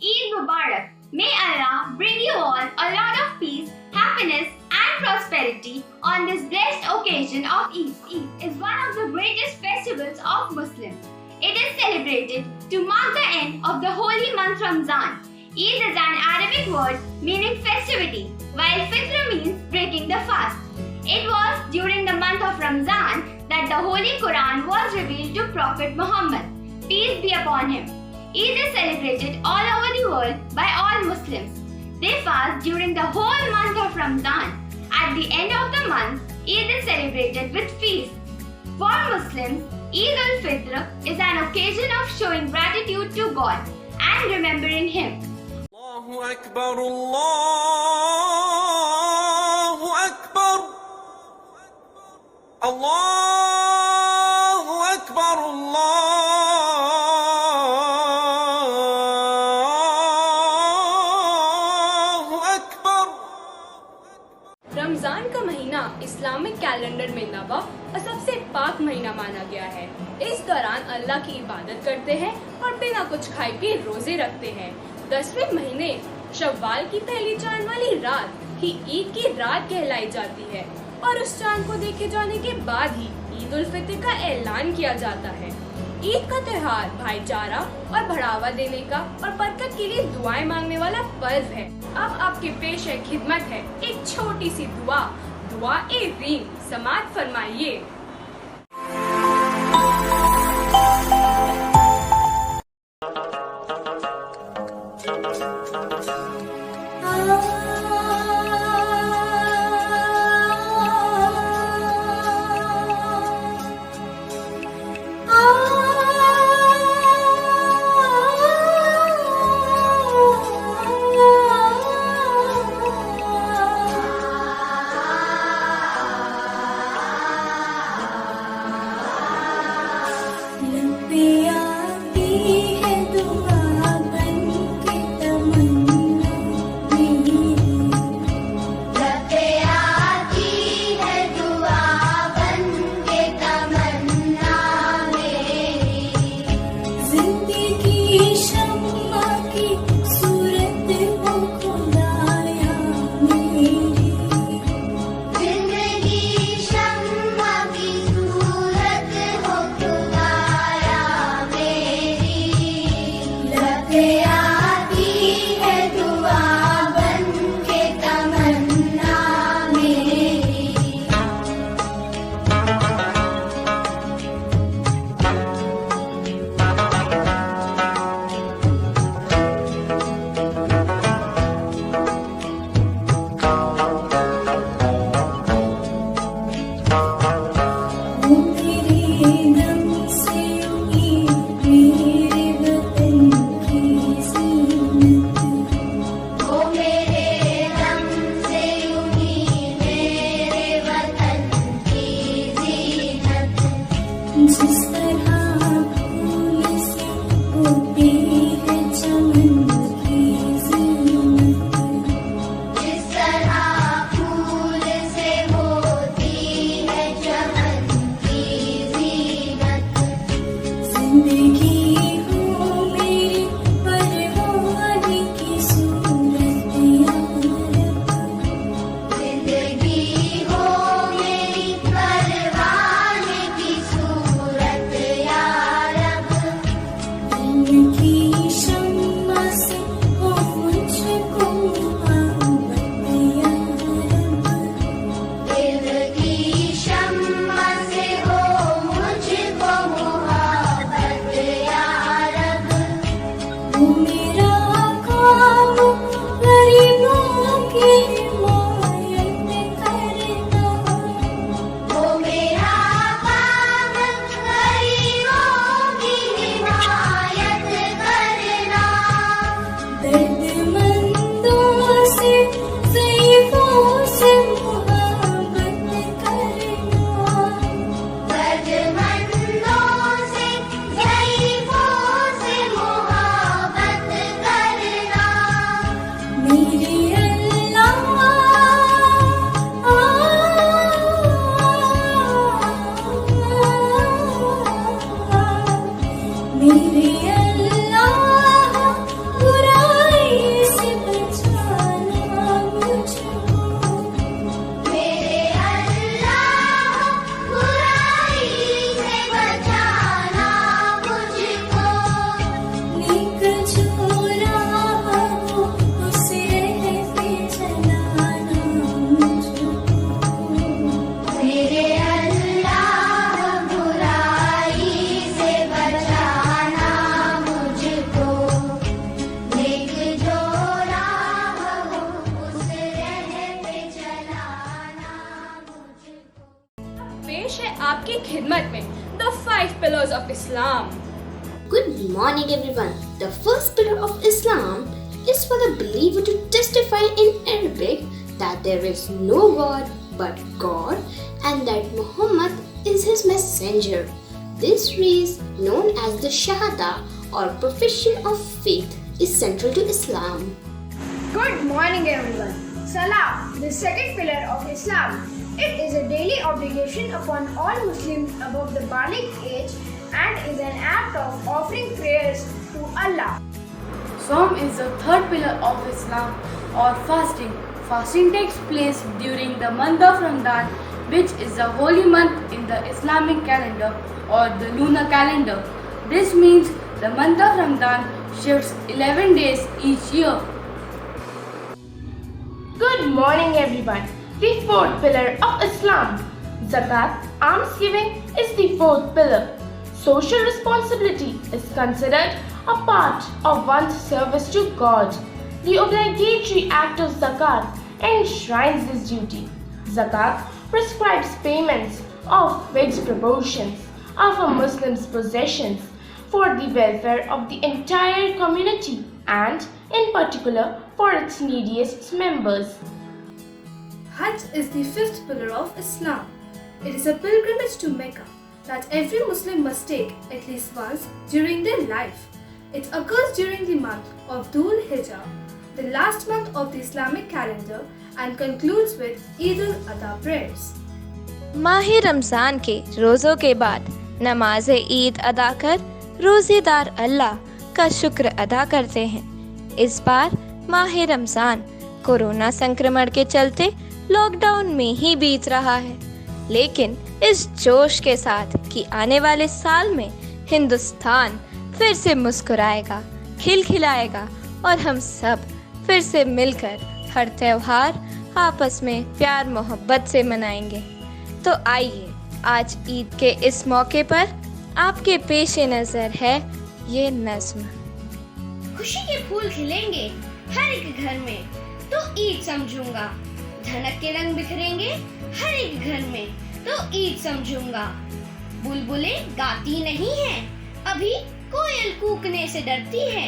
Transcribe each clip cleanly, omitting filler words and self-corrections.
Eid Mubarak. May Allah bring you all a lot of peace, happiness and prosperity on this blessed occasion of Eid. Eid is one of the greatest festivals of Muslims. It is celebrated to mark the end of the holy month Ramzan. Eid is an Arabic word meaning festivity, while Fitr means breaking the fast. It was during the month of Ramzan that the Holy Quran was revealed to Prophet Muhammad, peace be upon him. Eid is celebrated all over the world by all Muslims. They fast during the whole month of Ramadan. At the end of the month, Eid is celebrated with feast. For Muslims, Eid al-Fitr is an occasion of showing gratitude to God and remembering Him. Allahu Akbar, Allahu Akbar, Allahu Akbar, Ramzan का महीना Islamic calendar में नवा और सबसे पाक महीना माना गया है। इस दौरान अल्लाह की इबादत करते हैं और बिना कुछ खाए पिए रोजे रखते हैं। 10वें महीने शव्वाल की पहली चांद वाली रात ही ईद की रात कहलाई जाती है और उस चांद को देखे जाने के बाद ही ईद उल फित्र का ऐलान किया जाता है। ईद का त्योहार भाईचारा और बढ़ावा देने का और बरकत के लिए दुआएं मांगने वाला पर्व है। अब आपके पेश है खिदमत है एक छोटी सी दुआ ए रीम समाअत फरमाइए। पेश है आपकी खिदमत में the 5 pillars of Islam. Good morning everyone. The first pillar of Islam is for the believer to testify in Arabic that there is no God but God and that Muhammad is his messenger. This is known as the Shahada or profession of faith is central to Islam. Good morning everyone. Salah, the second pillar of Islam. It is a daily obligation upon all Muslims above the baligh age and is an act of offering prayers to Allah. Saum is the third pillar of Islam or fasting. Fasting takes place during the month of Ramadan, which is the holy month in the Islamic calendar or the lunar calendar. This means the month of Ramadan shifts 11 days each year. Good morning everyone. The fourth pillar of Islam, Zakat, almsgiving, is the fourth pillar. Social responsibility is considered a part of one's service to God. The obligatory act of Zakat enshrines this duty. Zakat prescribes payments of fixed proportions of a Muslim's possessions for the welfare of the entire community and in particular for its neediest members. Hajj is the fifth pillar of Islam. It is a pilgrimage to Mecca that every Muslim must take at least once during their life. It occurs during the month of Dhul Hijjah, the last month of the Islamic calendar, and concludes with Eid al-Adha prayers. माह रमज़ान के रोज़ों के बाद नमाज ईद अदा कर रोज़ेदार अल्लाह का शुक्र अदा करते हैं। इस बार माह रमज़ान कोरोना संक्रमण के चलते लॉकडाउन में ही बीत रहा है, लेकिन इस जोश के साथ कि आने वाले साल में हिंदुस्तान फिर से मुस्कुराएगा, खिलखिलाएगा और हम सब फिर से मिलकर हर त्योहार आपस में प्यार मोहब्बत से मनाएंगे। तो आइए आज ईद के इस मौके पर आपके पेशे नज़र है ये नज़्म। खुशी के फूल खिलेंगे हर एक घर में तो ईद समझूंगा, धनक के रंग बिखरेंगे हर एक घर में तो ईद समझूंगा। बुलबुलें गाती नहीं हैं, अभी कोयल कूकने से डरती है,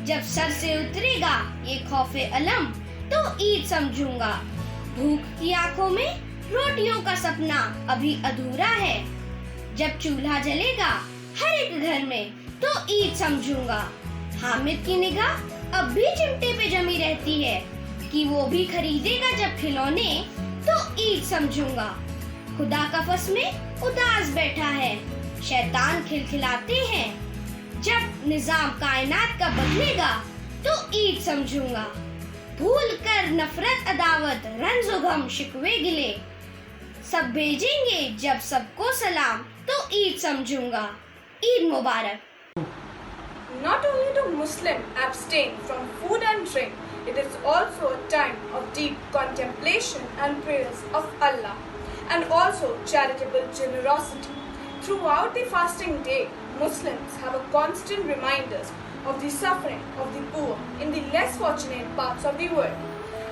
जब सर से उतरेगा ये खौफे अलम तो ईद समझूंगा। भूख की आंखों में रोटियों का सपना अभी अधूरा है, जब चूल्हा जलेगा हर एक घर में तो ईद समझूंगा। हामिद की निगाह अब भी चिमटे पे जमी रहती है कि वो भी खरीदेगा जब खिलौने तो ईद समझूंगा। खुदा कफस में उदास बैठा है, शैतान खिलखिलाते हैं, जब निजाम कायनात का बदलेगा तो ईद समझूंगा। भूल कर नफरत अदावत रंजो गम शिकवे गिले सब भेजेंगे जब सबको सलाम तो ईद समझूंगा। ईद मुबारक। Not only do Muslims abstain from food and drink, it is also a time of deep contemplation and prayers of Allah and also charitable generosity. Throughout the fasting day, Muslims have a constant reminders of the suffering of the poor in the less fortunate parts of the world.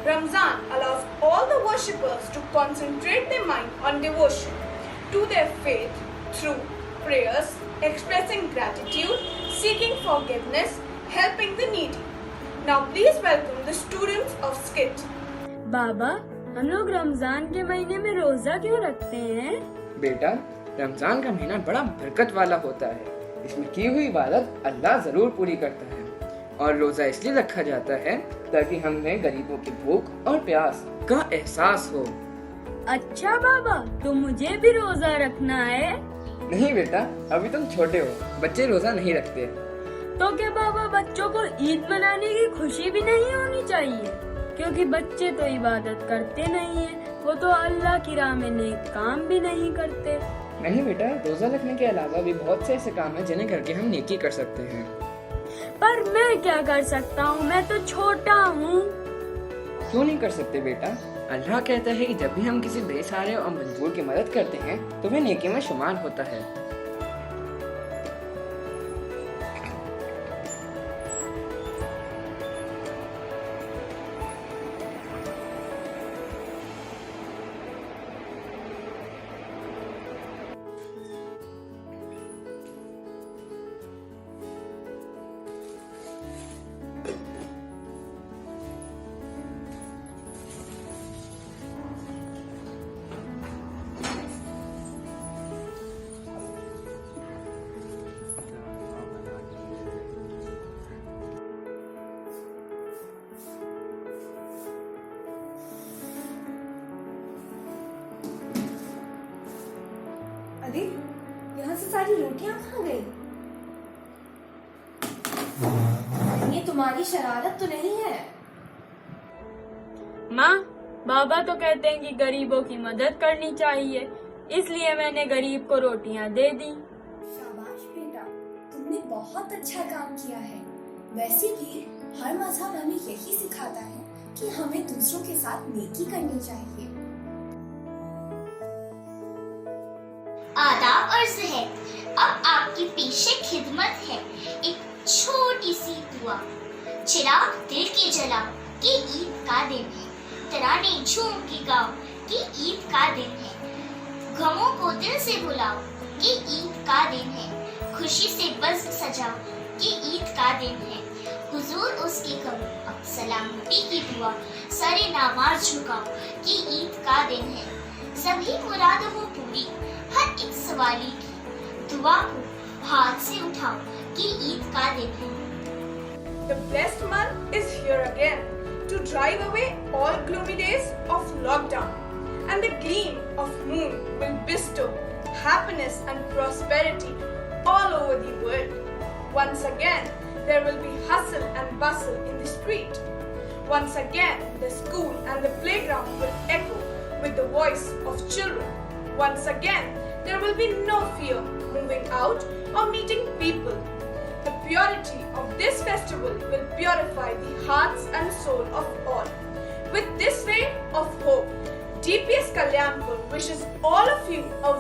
Ramzan allows all the worshippers to concentrate their mind on devotion to their faith through prayers, expressing gratitude, seeking forgiveness, helping the needy. Now please welcome the students of skit. बाबा, हम लोग रमजान के महीने में रोजा क्यों रखते हैं? बेटा, रमजान का महीना बड़ा बरकत वाला होता है। इसमें की हुई इबादत अल्लाह जरूर पूरी करता है और रोजा इसलिए रखा जाता है ताकि हमें गरीबों की भूख और प्यास का एहसास हो। अच्छा बाबा, तो मुझे भी रोजा रखना है? नहीं बेटा, अभी तुम छोटे हो, बच्चे रोजा नहीं रखते। तो क्या बाबा बच्चों को ईद मनाने की खुशी भी नहीं होनी चाहिए? क्योंकि बच्चे तो इबादत करते नहीं हैं, वो तो अल्लाह की राह में नेक काम भी नहीं करते। नहीं बेटा, रोजा रखने के अलावा भी बहुत से ऐसे काम हैं जिन्हें करके हम नेकी कर सकते हैं। पर मैं क्या कर सकता हूँ? मैं तो छोटा हूँ। क्यों नहीं कर सकते बेटा? अल्लाह कहता है कि जब भी हम किसी बेसहारे और मजबूर की मदद करते हैं तो वह नेकी में शुमार होता है। अरे यहाँ से सारी रोटियां कहाँ गई? ये तुम्हारी शरारत तो नहीं है? माँ, बाबा तो कहते हैं कि गरीबों की मदद करनी चाहिए, इसलिए मैंने गरीब को रोटियां दे दी। शाबाश बेटा, तुमने बहुत अच्छा काम किया है। वैसे भी हर मजहब हमें यही सिखाता है कि हमें दूसरों के साथ नेकी करनी चाहिए। आदाब अर्ज है, अब आपकी पेशे खिदमत है एक छोटी सी दुआ। चिराग दिल के जलाओ कि ईद का दिन है, तराने झूम के गाओ कि ईद का दिन है, गमों को दिल से भुलाओ कि ईद का दिन है, खुशी से बस सजाओ कि ईद का दिन है। हुजूर उसकी करो अब सलामती की दुआ, सरे नामाज झुकाओ कि ईद का दिन है, सभी मुराद हो पूरी हर एक सवाली की, दुआ को हाथ से उठाओ कि ईद का दिन है। The blessed month is here again to drive away all gloomy days of lockdown, and the gleam of moon will bestow happiness and prosperity all over the world. Once again, there will be hustle and bustle in the street. Once again, the school and the playground will echo with the voice of children. Once again, there will be no fear moving out or meeting people. The purity of this festival will purify the hearts and soul of all. With this ray of hope, DPS Kalyanpur wishes all of you a